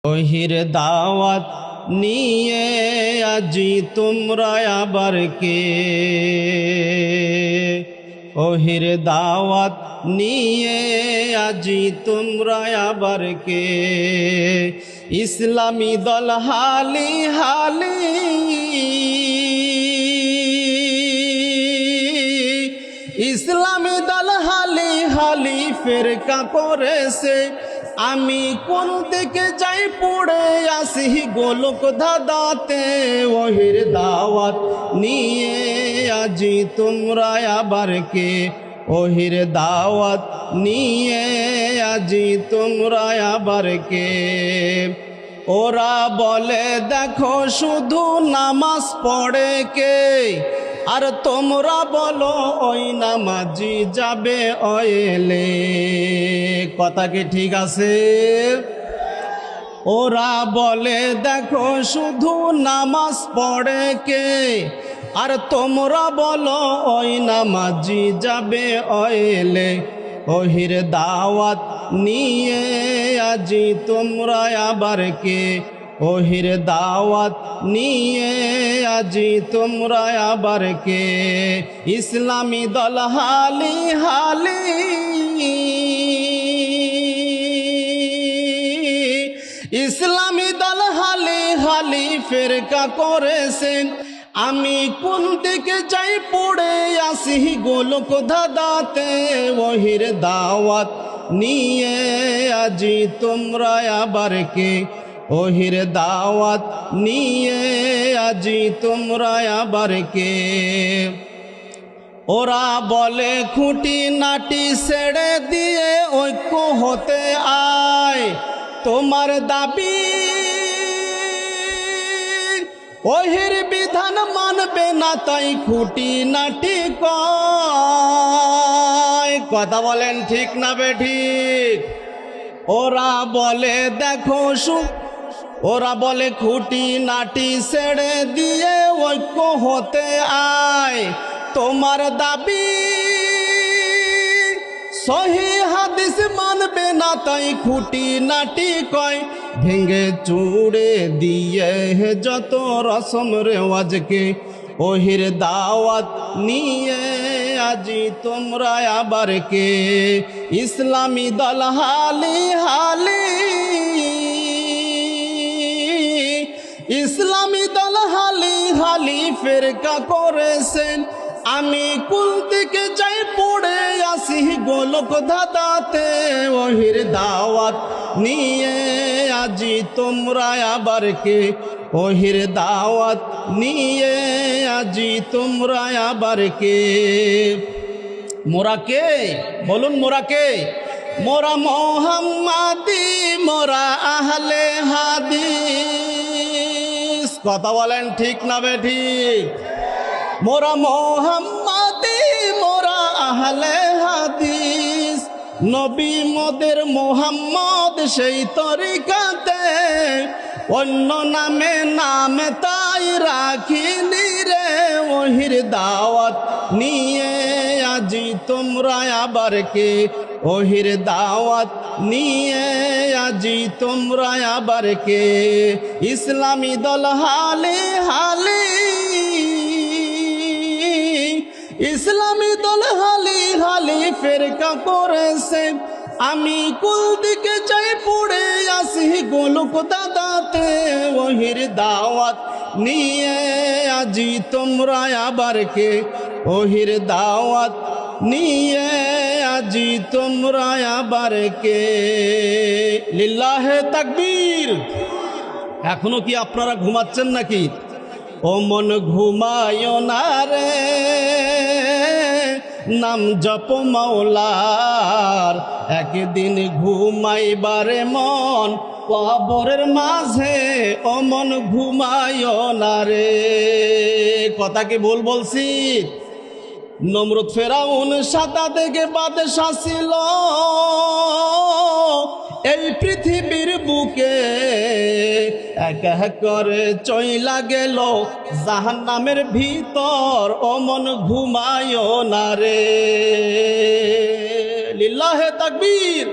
ওহির দাওয়াত নিয়ে আজি তোমরা আবার কে, ওহির দাওয়াত নিয়ে আজি তোমরা আবার কে, ইসলামী দল হালি হালি, ইসলামী দল হালি হালি ফেরকা করেছে। আমি কোন দিকে যাই পড়ে আসি গোলক ধাঁধাতে, ওহির দাওয়াত নিয়ে আজি তোমরা আবার কে, ওহির দাওয়াত নিয়ে আজি তোমরা আবার কে। ওরা বলে দেখো শুধু নামাজ পড়ে কে, আর তোমরা বলো ওই নামাজি যাবে অয়েলে। কথা কি ঠিক আছে? ওরা বলে দেখো শুধু নামাজ পড়ে কে, আর তোমরা বলো ওই নামাজি যাবে অয়েলে। ওহির দাওয়াত নিয়ে আজি তোমরা আবার কে, ওহির দাওয়াত নিয়ে আজি তোমরা আবার কে, ইসলামী দল হালি হালি, ইসলামী দল হালি হালি ফেরকা করেছেন। আমি কোন দিকে যাই পড়ে আসি গোলক ধাঁধাতে, ওহির দাওয়াত নিয়ে আজি তোমরা আবার কে, ওহির দাওয়াত নিয়ে আজি তোমরা আবার কে। ওরা বলে খুঁটি নাটি ছেড়ে দিয়ে ঐক্য হতে আয়, তোমার দাবি ওহির বিধান মানবে না তাই খুঁটি নাটি কয়। কথা বলেন ঠিক না বেঠিক? ওরা বলে দেখো ওরা বলে খুঁটি নাটি ছেড়ে দিয়ে ঐক্য হতে আয়, তোমার দাবি সহি হাদিস মানবে না তাই খুঁটি নাটি কয়। ভেঙে চুড়ে দিয়ে যত রসম রেওয়াজকে, ওহির দাওয়াত নিয়ে আজি তোমরা আবার কে, ইসলামী দল হালি হালি, ইসলামী দল হালি হালি ফেরকা করেছেন। আমি কোন দিকে যাই পড়ে আসি গোলক ধাঁধাতে, ওহির দাওয়াত নিয়ে আজি তোমরা আবার কে, ওহির দাওয়াত নিয়ে আজি তোমরা আবার কে। মোরা কে? বলুন মোরা কে? মোরা মোহাম্মদী, মোরা আহলে হাদিস। কথা বলেন ঠিক না বেঠিক? মোরা মোহাম্মদী, মোরা আহলে হাদিস। নবী মোদের মোহাম্মদ সেই তরিকাতে, অন্য নামে নামে তাই রাখিনি রে। ওহির দাওয়াত নিয়ে আজি তোমরা আবার কে, ওহির দাওয়াত নিয়ে আজি তোমরা আবার কে, ইসলামী দল হালি হালি, ইসলামী দল হালি হালি ফেরকা করেছে। আমি কুল দিকে যাই পড়ে আসি গোলক ধাঁধাতে, ওহির দাওয়াত নিয়ে আজি তোমরা আবার কে, ওহির দাওয়াত নিয়ে আজি তোমরা আবার কে। লিল্লাহে তাকবীর। এখনো কি আপনারা ঘুমাচ্ছেন নাকি? ও মন ঘুমায় না রে, নাম জপ মাওলার, একদিন ঘুমাইবারে মন কবরের মাঝে, ও মন ঘুমায় না রে। কথা কি ভুল বলছি? নমরুদ ফেরাউন সাদা দেখে বাদশা ছিল এই পৃথিবীর বুকে, এক এক করে চইলা গেল জাহান্নামের ভিতর, ও মন ঘুমায় না রে। লিল্লাহে তাকবীর।